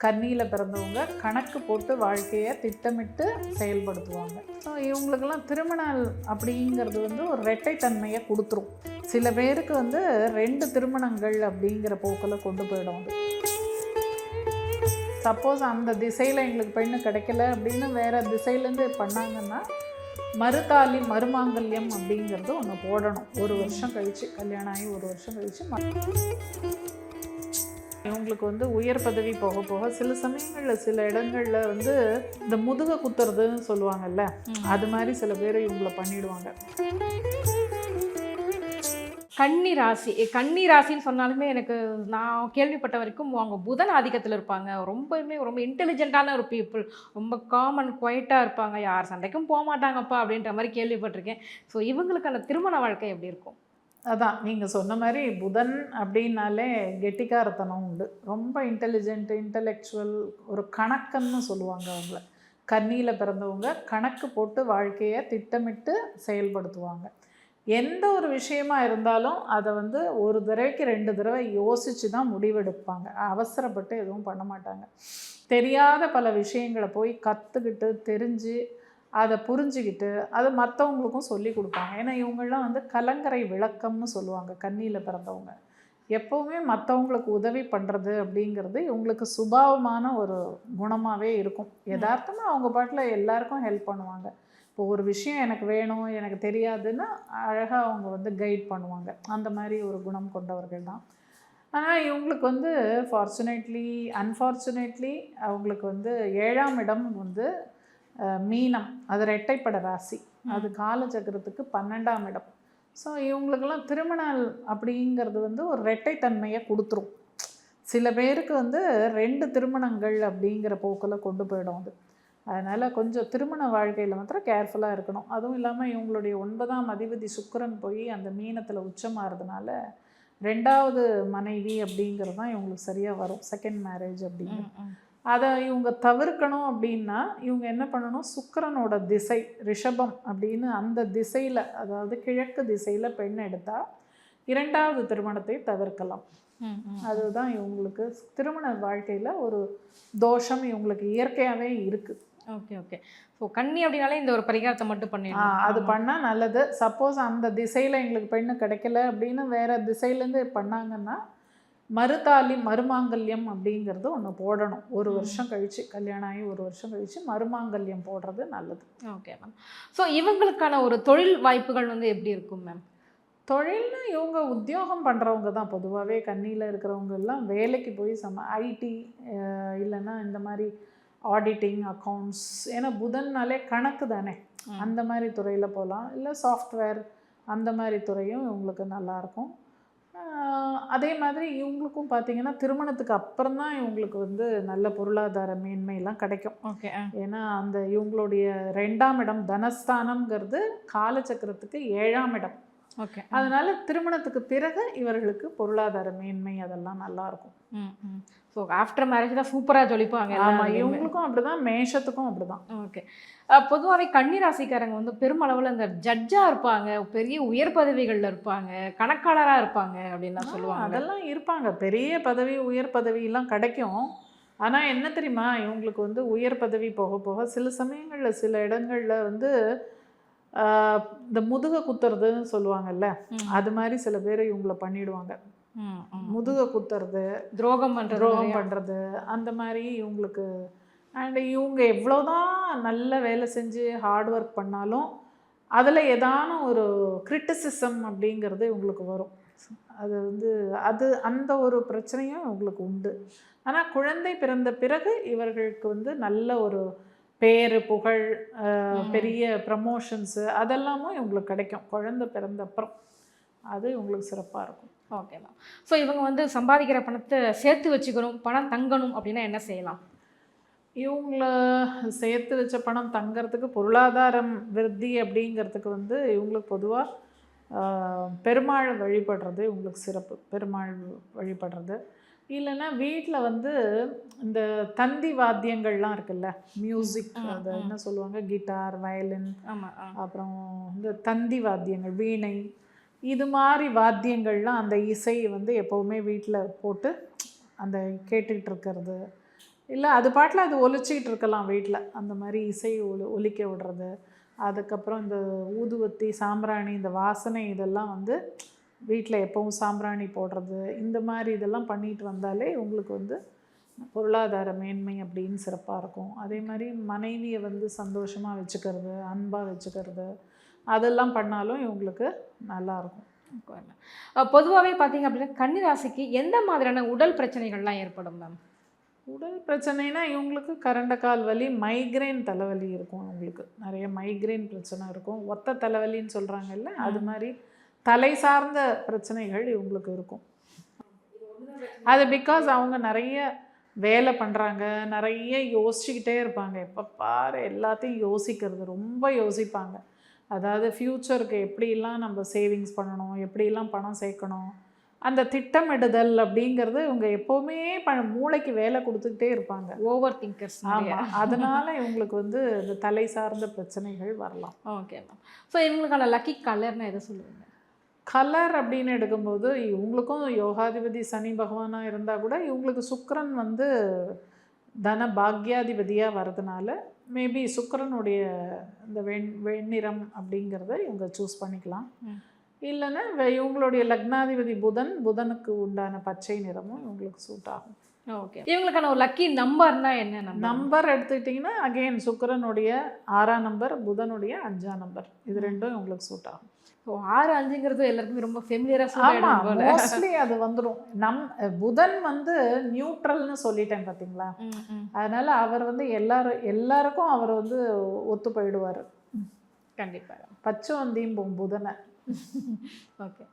கன்னியில் பிறந்தவங்க கணக்கு போட்டு வாழ்க்கையை திட்டமிட்டு செயல்படுத்துவாங்க. ஸோ இவங்களுக்கெல்லாம் திருமணம் அப்படிங்கிறது வந்து ஒரு இரட்டைத்தன்மையை கொடுத்துரும். சில பேருக்கு வந்து 2 திருமணங்கள் அப்படிங்கிற போக்கில் கொண்டு போயிடும். அது சப்போஸ் அந்த திசையில் எங்களுக்கு பெண்ணு கிடைக்கல அப்படின்னு வேறு திசையிலேருந்து பண்ணாங்கன்னா மறுதாலி மருமாங்கல்யம் அப்படிங்கிறது ஒன்று போடணும். 1 வருஷம் கழித்து கல்யாணம் ஆகி 1 வருஷம் கழித்து இவங்களுக்கு வந்து உயர் பதவி போக போக சில சமயங்களில் சில இடங்களில் வந்து இந்த முதுக குத்துறதுன்னு சொல்லுவாங்கல்ல, அது மாதிரி சில பேர் இவங்களை பண்ணிடுவாங்க. கன்னி ராசின்னு சொன்னாலுமே எனக்கு நான் கேள்விப்பட்ட வரைக்கும் அவங்க புதன் ஆதிக்கத்தில் இருப்பாங்க. ரொம்ப இன்டெலிஜென்ட்டான ஒரு பீப்புள், ரொம்ப காமன் குவைட்டாக இருப்பாங்க, யார் சண்டைக்கும் போக மாட்டாங்கப்பா அப்படின்ற மாதிரி கேள்விப்பட்டிருக்கேன். ஸோ இவங்களுக்கான திருமண வாழ்க்கை எப்படி இருக்கும்? அதான் நீங்கள் சொன்ன மாதிரி புதன் அப்படின்னாலே கெட்டிக்காரத்தனம் உண்டு. ரொம்ப இன்டெலெக்சுவல், ஒரு கணக்கன்னு சொல்லுவாங்க அவங்கள. கன்னியில் பிறந்தவங்க கணக்கு போட்டு வாழ்க்கையை திட்டமிட்டு செயல்படுத்துவாங்க. எந்த ஒரு விஷயமா இருந்தாலும் அதை வந்து 1 தடவைக்கு 2 தடவை யோசித்து தான் முடிவெடுப்பாங்க. அவசரப்பட்டு எதுவும் பண்ண மாட்டாங்க. தெரியாத பல விஷயங்களை போய் கற்றுக்கிட்டு தெரிஞ்சு அதை புரிஞ்சுக்கிட்டு அதை மற்றவங்களுக்கும் சொல்லி கொடுப்பாங்க. ஏன்னா இவங்களாம் வந்து கலங்கரை விளக்கம்னு சொல்லுவாங்க. கன்னியில் பிறந்தவங்க எப்போவுமே மற்றவங்களுக்கு உதவி பண்ணுறது அப்படிங்கிறது இவங்களுக்கு சுபாவமான ஒரு குணமாகவே இருக்கும். யதார்த்தமாக அவங்க பாட்டில் எல்லாருக்கும் ஹெல்ப் பண்ணுவாங்க. இப்போ ஒரு விஷயம் எனக்கு வேணும், எனக்கு தெரியாதுன்னா அழகாக அவங்க வந்து கைட் பண்ணுவாங்க. அந்த மாதிரி ஒரு குணம் கொண்டவர்கள் தான். ஆனால் இவங்களுக்கு வந்து அன்ஃபார்ச்சுனேட்லி அவங்களுக்கு வந்து 7ஆம் இடம் வந்து மீனம், அது இரட்டைப்பட ராசி, அது காலச்சக்கரத்துக்கு 12ஆம் இடம். ஸோ இவங்களுக்கெல்லாம் திருமணம் அப்படிங்கிறது வந்து ஒரு இரட்டைத்தன்மையை கொடுத்துரும். சில பேருக்கு வந்து 2 திருமணங்கள் அப்படிங்கிற போக்கில் கொண்டு போயிடும். அது அதனால் கொஞ்சம் திருமண வாழ்க்கையில் மாத்திரம் கேர்ஃபுல்லாக இருக்கணும். அதுவும் இல்லாமல் இவங்களுடைய 9ஆம் அதிபதி சுக்கிரன் போய் அந்த மீனத்தில் உச்சமாகிறதுனால 2வது மனைவி அப்படிங்கிறது தான் இவங்களுக்கு சரியாக வரும், செகண்ட் மேரேஜ் அப்படின்னு. அதை இவங்க தவிர்க்கணும் அப்படின்னா இவங்க என்ன பண்ணணும், சுக்கிரனோட திசை ரிஷபம் அப்படின்னு அந்த திசையில், அதாவது கிழக்கு திசையில் பெண் எடுத்தால் 2வது திருமணத்தை தவிர்க்கலாம். அதுதான் இவங்களுக்கு திருமண வாழ்க்கையில் ஒரு தோஷம் இவங்களுக்கு இயற்கையாகவே இருக்குது. ஓகே. ஸோ கன்னி அப்படின்னாலே இந்த ஒரு பரிகாரத்தை மட்டும் பண்ணிடலாம். அது பண்ணால் நல்லது. சப்போஸ் அந்த திசையில் எங்களுக்கு பெண்ணு கிடைக்கல அப்படின்னு வேறு திசையிலேருந்து பண்ணாங்கன்னா மறுதாலி மருமாங்கல்யம் அப்படிங்கிறது ஒன்று போடணும். 1 வருஷம் கழித்து கல்யாணம் ஆகி 1 வருஷம் கழித்து மருமாங்கல்யம் போடுறது நல்லது. Okay ma'am. ஸோ இவங்களுக்கான ஒரு தொழில் வாய்ப்புகள் வந்து எப்படி இருக்கும் மேம்? தொழில்னா இவங்க உத்தியோகம் பண்ணுறவங்க தான். பொதுவாகவே கன்னியில் இருக்கிறவங்க எல்லாம் வேலைக்கு போய் ஐடி இல்லைன்னா இந்த மாதிரி ஆடிட்டிங், அக்கௌண்ட்ஸ், ஏன்னா புதன்னாலே கணக்கு தானே, அந்த மாதிரி துறையில் போகலாம். இல்லை சாஃப்ட்வேர், அந்த மாதிரி துறையும் இவங்களுக்கு நல்லாயிருக்கும். அதே மாதிரி இவங்களுக்கும் பார்த்திங்கன்னா திருமணத்துக்கு அப்புறம் தான் இவங்களுக்கு வந்து நல்ல பொருளாதார மேன்மையெல்லாம் கிடைக்கும். ஓகே. ஏன்னா அந்த இவங்களுடைய 2ஆம் இடம் தனஸ்தானம்ங்கிறது காலச்சக்கரத்துக்கு 7ஆம் இடம். ஓகே. அதனால திருமணத்துக்கு பிறகு இவர்களுக்கு பொருளாதார மேன்மை அதெல்லாம் நல்லாயிருக்கும். ஸோ ஆஃப்டர் மேரேஜ் தான் சூப்பராக ஜொலிப்பாங்க. ஆமாம், இவங்களுக்கும் அப்படி தான், மேஷத்துக்கும் அப்படி தான். ஓகே. பொதுவாகவே கன்னி ராசிக்காரங்க வந்து பெருமளவில் இந்த ஜட்ஜாக இருப்பாங்க, பெரிய உயர் பதவிகளில் இருப்பாங்க, கணக்காளராக இருப்பாங்க அப்படின்லாம் சொல்லுவாங்க. அதெல்லாம் இருப்பாங்க, பெரிய பதவி உயர் பதவியெல்லாம் கிடைக்கும். ஆனால் என்ன தெரியுமா, இவங்களுக்கு வந்து உயர் பதவி போக போக சில சமயங்களில் சில இடங்களில் வந்து இந்த முதுக குத்துறதுன்னு சொல்லுவாங்கல்ல, அது மாதிரி சில பேர் இவங்களை பண்ணிடுவாங்க. முதுக குத்துறது, துரோகம் பண்ணுறது அந்த மாதிரி இவங்களுக்கு. அண்ட் இவங்க எவ்வளோதான் நல்ல வேலை செஞ்சு ஹார்ட் ஒர்க் பண்ணாலும் அதில் ஏதான ஒரு கிரிட்டிசிசம் அப்படிங்கிறது இவங்களுக்கு வரும். அது வந்து அந்த ஒரு பிரச்சனையும் இவங்களுக்கு உண்டு. ஆனால் குழந்தை பிறந்த பிறகு இவர்களுக்கு வந்து நல்ல ஒரு பேர், புகழ், பெரிய ப்ரமோஷன்ஸு அதெல்லாமும் இவங்களுக்கு கிடைக்கும் குழந்தை பிறந்த அப்புறம். அது இவங்களுக்கு சிறப்பாக இருக்கும். Okay ma'am. ஸோ இவங்க வந்து சம்பாதிக்கிற பணத்தை சேர்த்து வச்சுக்கணும், பணம் தங்கணும் அப்படின்னா என்ன செய்யலாம்? இவங்கள சேர்த்து வச்ச பணம் தங்கிறதுக்கு, பொருளாதாரம் விருத்தி அப்படிங்கிறதுக்கு வந்து இவங்களுக்கு பொதுவாக பெருமாள் வழிபடுறது இவங்களுக்கு சிறப்பு. பெருமாள் வழிபடுறது, இல்லைன்னா வீட்டில் வந்து இந்த தந்தி வாத்தியங்கள்லாம் இருக்குல்ல, மியூசிக், அதை என்ன சொல்லுவாங்க, கிட்டார், வயலின், அப்புறம் இந்த தந்தி வாத்தியங்கள், வீணை, இது மாதிரி வாத்தியங்கள்லாம் அந்த இசை வந்து எப்போவுமே வீட்டில் போட்டு அந்த கேட்டுக்கிட்டு இருக்கிறது, இல்லை அது பாட்டில் அது ஒலிச்சிக்கிட்டு இருக்கலாம் வீட்டில், அந்த மாதிரி இசை ஒலிக்க விடுறது. அதுக்கப்புறம் இந்த ஊதுவத்தி, சாம்பிராணி, இந்த வாசனை இதெல்லாம் வந்து வீட்டில் எப்பவும் சாம்பிராணி போடுறது, இந்த மாதிரி இதெல்லாம் பண்ணிட்டு வந்தாலே உங்களுக்கு வந்து பொருளாதார மேன்மை அப்படின்னு சிறப்பாக இருக்கும். அதே மாதிரி மனைவியை வந்து சந்தோஷமாக வச்சுக்கிறது, அன்பாக வச்சுக்கிறது, அதெல்லாம் பண்ணாலும் இவங்களுக்கு நல்லாயிருக்கும். பொதுவாகவே பார்த்தீங்க அப்படின்னா கன்னி ராசிக்கு எந்த மாதிரியான உடல் பிரச்சனைகள்லாம் ஏற்படும் மேம்? உடல் பிரச்சனைனா இவங்களுக்கு கரண்ட கால் வலி, மைக்ரேன் தலைவலி இருக்கும். இவங்களுக்கு நிறைய மைக்ரேன் பிரச்சனை இருக்கும். ஒத்த தலைவலின்னு சொல்கிறாங்கல்ல, அது மாதிரி தலை சார்ந்த பிரச்சனைகள் இவங்களுக்கு இருக்கும். அது பிகாஸ் அவங்க நிறைய வேலை பண்ணுறாங்க, நிறைய யோசிச்சுக்கிட்டே இருப்பாங்க. எப்போ பாரு எல்லாத்தையும் யோசிக்கிறது, ரொம்ப யோசிப்பாங்க. அதாவது ஃப்யூச்சருக்கு எப்படிலாம் நம்ம சேவிங்ஸ் பண்ணணும், எப்படிலாம் பணம் சேர்க்கணும், அந்த திட்டமிடுதல் அப்படிங்கிறது இவங்க எப்போவுமே மூளைக்கு வேலை கொடுத்துக்கிட்டே இருப்பாங்க. Over thinkers. ஆமாம், அதனால இவங்களுக்கு வந்து இந்த தலை சார்ந்த பிரச்சனைகள் வரலாம். Okay ma'am. ஸோ இவங்களுக்கான லக்கி கலர்னா எதை சொல்லுவீங்க? கலர் அப்படின்னு எடுக்கும்போது இவங்களுக்கும் யோகாதிபதி சனி பகவானாக இருந்தால் கூட இவங்களுக்கு சுக்கிரன் வந்து தன பாக்யாதிபதியாக வர்றதுனால மேபி சுக்கிரனுடைய இந்த வெண்ணிறம் அப்படிங்கிறத இவங்க சூஸ் பண்ணிக்கலாம். இல்லைன்னா இவங்களுடைய லக்னாதிபதி புதனுக்கு உண்டான பச்சை நிறமும் இவங்களுக்கு சூட் ஆகும். ஓகே. இவங்களுக்கான ஒரு லக்கி நம்பர்னா என்ன? நம்பர் எடுத்துக்கிட்டிங்கன்னா அகெயின் சுக்கிரனுடைய 6ஆம் நம்பர், புதனுடைய 5ஆம் நம்பர், இது ரெண்டும் இவங்களுக்கு சூட் ஆகும். ஸோ 6, 5ங்கிறது எல்லாருக்குமே ரொம்ப ஃபெமிலியராக. ஆமாம், மோஸ்ட்லி அது வந்துடும். புதன் வந்து நியூட்ரல்னு சொல்லிட்டேன் பார்த்தீங்களா, அதனால் அவர் வந்து எல்லாருக்கும் அவர் வந்து ஒத்து போயிடுவார். கண்டிப்பாக பச்சை வந்தியும் புதனை. ஓகே.